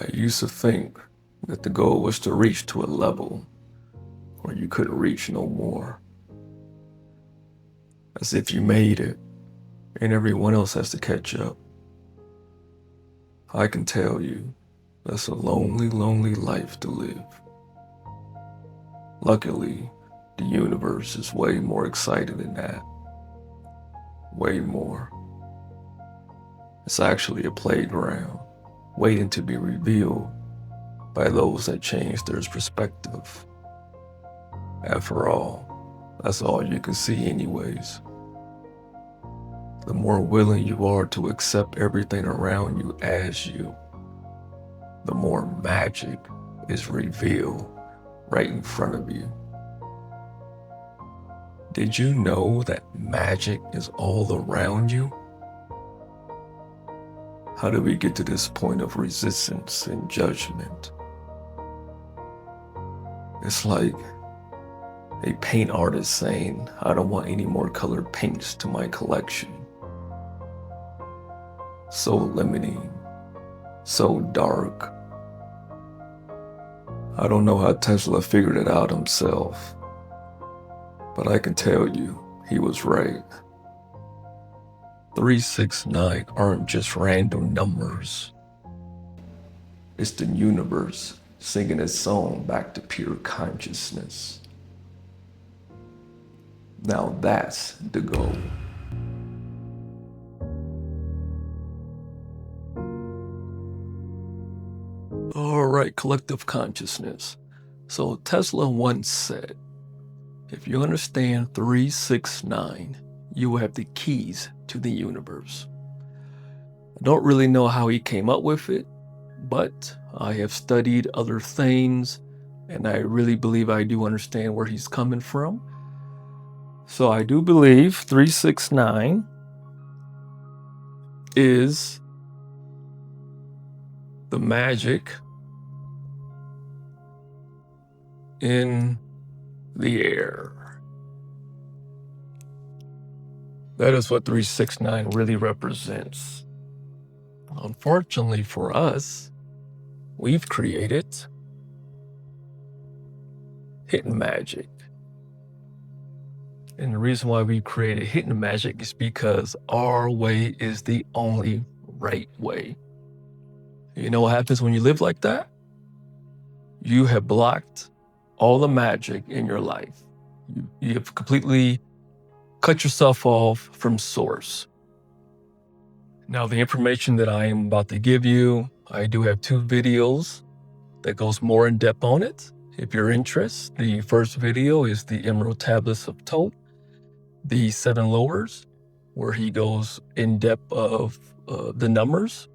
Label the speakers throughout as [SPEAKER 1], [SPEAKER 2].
[SPEAKER 1] I used to think that the goal was to reach to a level where you couldn't reach no more. As if you made it and everyone else has to catch up. I can tell you, that's a lonely, lonely life to live. Luckily, the universe is way more excited than that. Way more. It's actually a playground, waiting to be revealed by those that change their perspective. After all, that's all you can see anyways. The more willing you are to accept everything around you as you, the more magic is revealed right in front of you. Did you know that magic is all around you? How did we get to this point of resistance and judgment? It's like a paint artist saying, I don't want any more colored paints to my collection. So limiting, so dark. I don't know how Tesla figured it out himself, but I can tell you, he was right. 369 aren't just random numbers. It's the universe singing its song back to pure consciousness. Now that's the goal. All right, collective consciousness. So Tesla once said, if you understand 369, you will have the keys to the universe. I don't really know how he came up with it, but I have studied other things, and I really believe I do understand where he's coming from. So I do believe 369 is the magic in the air. That is what 369 really represents. Unfortunately for us, we've created hidden magic. And the reason why we created hidden magic is because our way is the only right way. You know what happens when you live like that? You have blocked all the magic in your life. You have completely cut yourself off from source. Now, the information that I am about to give you, I do have 2 videos that goes more in depth on it. If you're interested, the first video is the Emerald Tablets of Thoth, the 7 lowers, where he goes in depth of the numbers.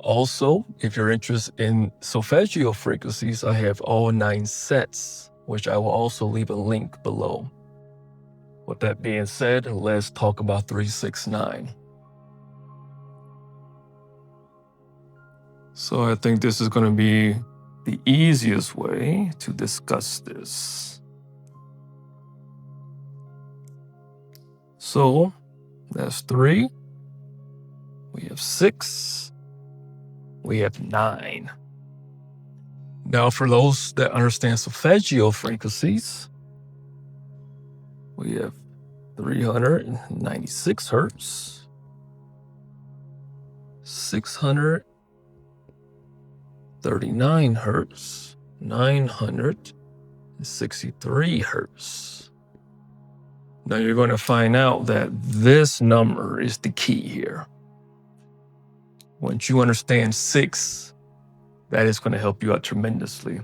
[SPEAKER 1] Also, if you're interested in Solfeggio Frequencies, I have all 9 sets, which I will also leave a link below. With that being said, let's talk about 369. So I think this is going to be the easiest way to discuss this. So that's 3. We have 6. We have 9. Now, for those that understand Solfeggio frequencies, we have 396 hertz, 639 hertz, 963 hertz. Now you're going to find out that this number is the key here. Once you understand 6, that is going to help you out tremendously.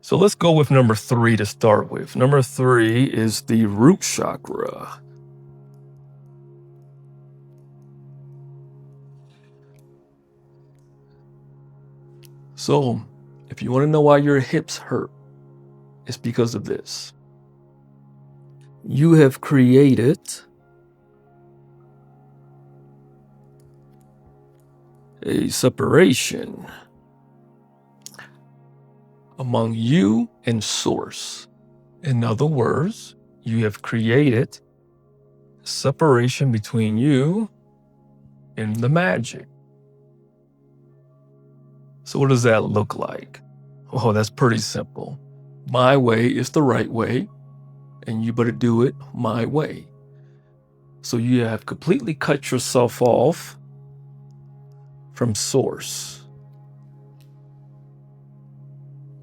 [SPEAKER 1] So let's go with number 3 to start with. Number 3 is the root chakra. So if you want to know why your hips hurt, it's because of this. You have created a separation among you and source. In other words, you have created separation between you and the magic. So what does that look like? Oh, that's pretty simple. My way is the right way, and you better do it my way. So you have completely cut yourself off from source.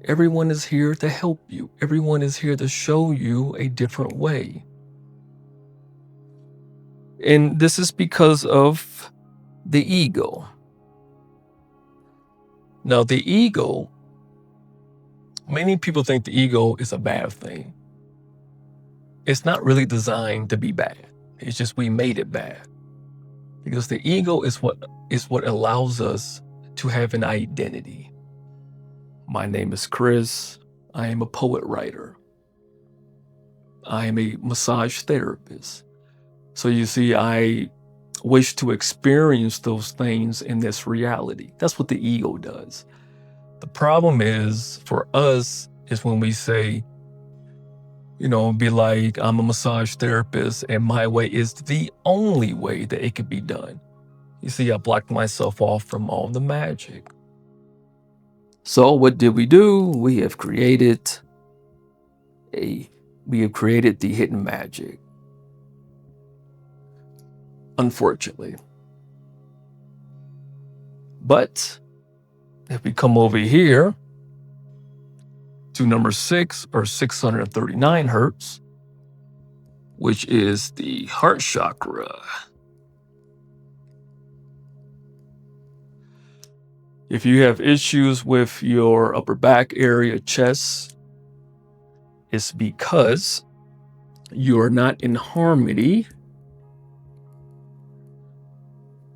[SPEAKER 1] Everyone is here to help you. Everyone is here to show you a different way. And this is because of the ego. Now, the ego, many people think the ego is a bad thing. It's not really designed to be bad. It's just we made it bad. Because the ego is what allows us to have an identity. My name is Chris. I am a poet writer. I am a massage therapist. So you see, I wish to experience those things in this reality. That's what the ego does. The problem is for us is when we say, be like, I'm a massage therapist and my way is the only way that it could be done. You see, I blocked myself off from all the magic. So what did we do? We have created the hidden magic. Unfortunately. But if we come over here to number 6 or 639 hertz, which is the heart chakra. If you have issues with your upper back area, chest, it's because you are not in harmony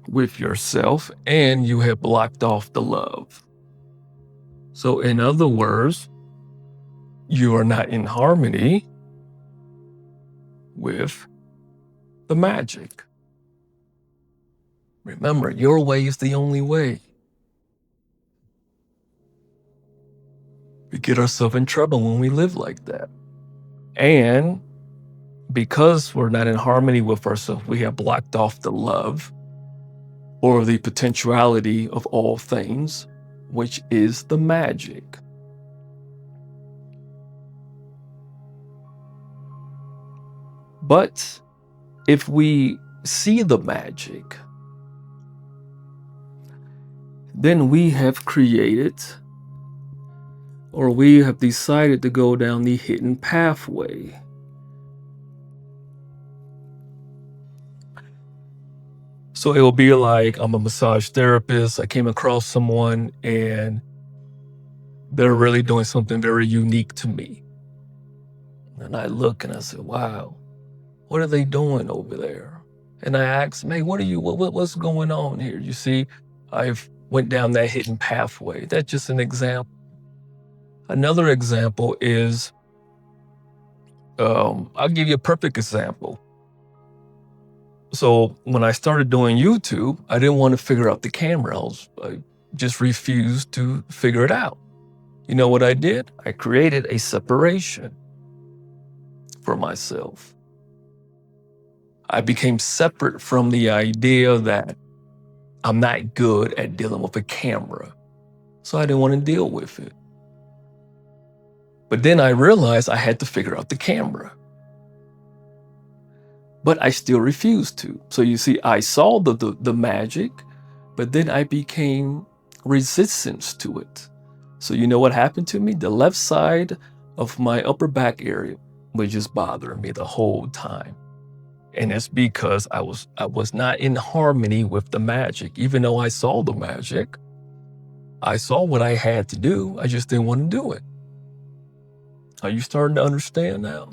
[SPEAKER 1] with yourself and you have blocked off the love. So in other words, you are not in harmony with the magic. Remember, your way is the only way. We get ourselves in trouble when we live like that. And because we're not in harmony with ourselves, we have blocked off the love or the potentiality of all things, which is the magic. But if we see the magic, then we have created, or we have decided to go down the hidden pathway. So it will be like, I'm a massage therapist. I came across someone and they're really doing something very unique to me. And I look and I say, wow, what are they doing over there? And I ask, hey, what's going on here? You see, I've went down that hidden pathway. That's just an example. Another example is, I'll give you a perfect example. So when I started doing YouTube, I didn't want to figure out the camera. I just refused to figure it out. You know what I did? I created a separation for myself. I became separate from the idea that I'm not good at dealing with a camera. So I didn't want to deal with it. But then I realized I had to figure out the camera. But I still refused to. So you see, I saw the magic, but then I became resistant to it. So you know what happened to me? The left side of my upper back area was just bothering me the whole time. And it's because I was not in harmony with the magic. Even though I saw the magic, I saw what I had to do. I just didn't want to do it. Are you starting to understand now?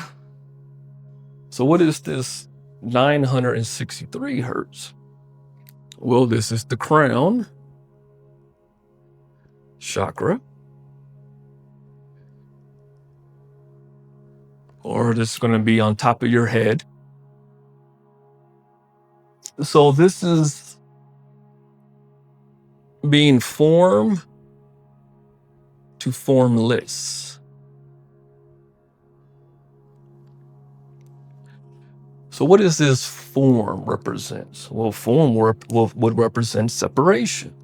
[SPEAKER 1] So what is this 963 hertz? Well, this is the crown chakra. Or this is going to be on top of your head. So this is being form to formless. So what does this form represent? Well, form would represent separation.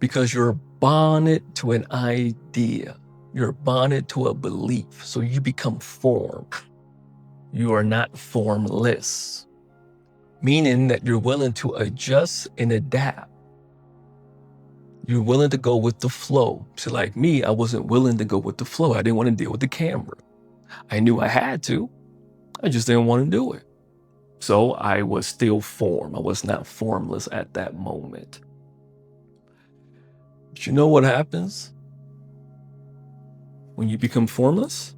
[SPEAKER 1] because you're bonded to an idea. You're bonded to a belief. So you become formed. You are not formless, meaning that you're willing to adjust and adapt. You're willing to go with the flow. So like me, I wasn't willing to go with the flow. I didn't want to deal with the camera. I knew I had to. I just didn't want to do it. So I was still formed. I was not formless at that moment. But you know what happens when you become formless?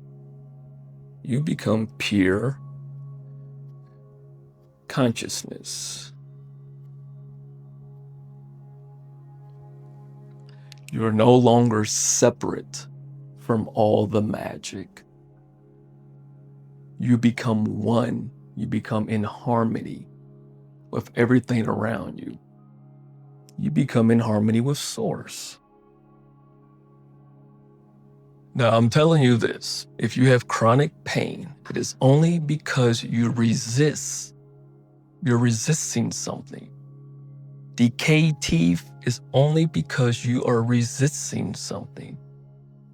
[SPEAKER 1] You become pure consciousness. You are no longer separate from all the magic. You become one. You become in harmony with everything around you. You become in harmony with Source. Now, I'm telling you this, if you have chronic pain, it is only because you resist. You're resisting something. Decayed teeth is only because you are resisting something.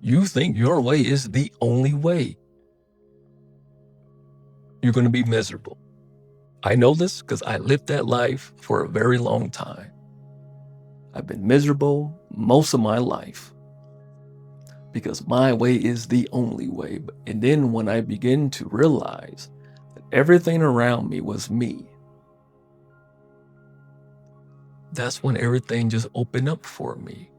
[SPEAKER 1] You think your way is the only way. You're going to be miserable. I know this because I lived that life for a very long time. I've been miserable most of my life because my way is the only way. And then when I begin to realize that everything around me was me, that's when everything just opened up for me.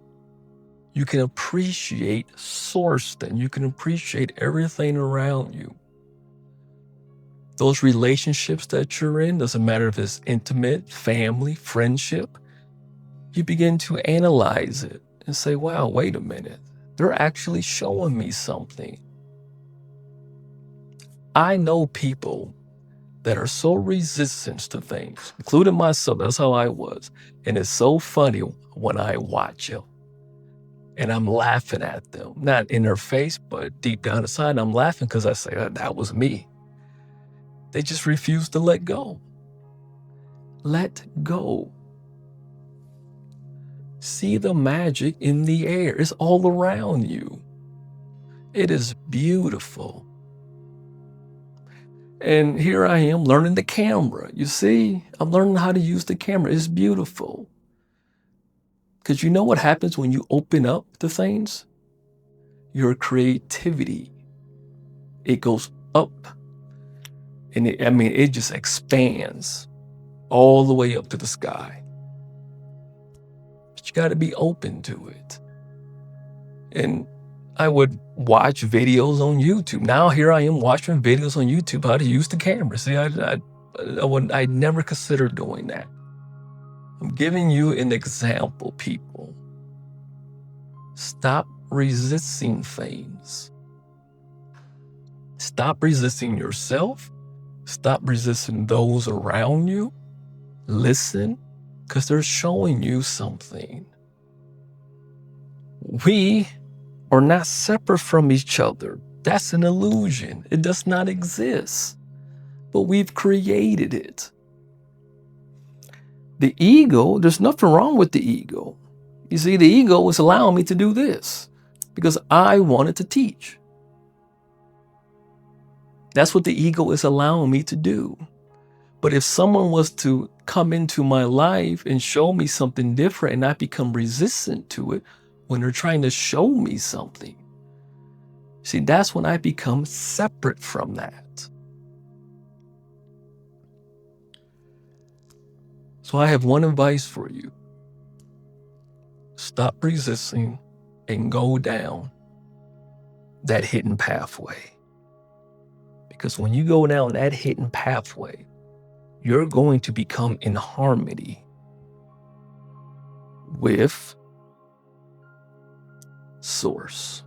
[SPEAKER 1] You can appreciate Source then. You can appreciate everything around you. Those relationships that you're in, doesn't matter if it's intimate, family, friendship, you begin to analyze it and say, wow, wait a minute. They're actually showing me something. I know people that are so resistant to things, including myself. That's how I was. And it's so funny when I watch them and I'm laughing at them, not in their face, but deep down inside, I'm laughing because I say, that was me. They just refuse to let go. Let go. See the magic in the air. It's all around you. It is beautiful. And here I am learning the camera. You see, I'm learning how to use the camera. It's beautiful. Because you know what happens when you open up to things? Your creativity, it goes up. And it just expands all the way up to the sky. But you got to be open to it. And I would watch videos on YouTube. Now here I am watching videos on YouTube how to use the camera. See, I never considered doing that. I'm giving you an example, people. Stop resisting things. Stop resisting yourself. Stop resisting those around you. Listen, because they're showing you something. We are not separate from each other. That's an illusion. It does not exist. But we've created it. The ego, there's nothing wrong with the ego. You see, the ego was allowing me to do this because I wanted to teach. That's what the ego is allowing me to do. But if someone was to come into my life and show me something different and I become resistant to it when they're trying to show me something, see, that's when I become separate from that. So I have one advice for you. Stop resisting and go down that hidden pathway. Because when you go down that hidden pathway, you're going to become in harmony with Source.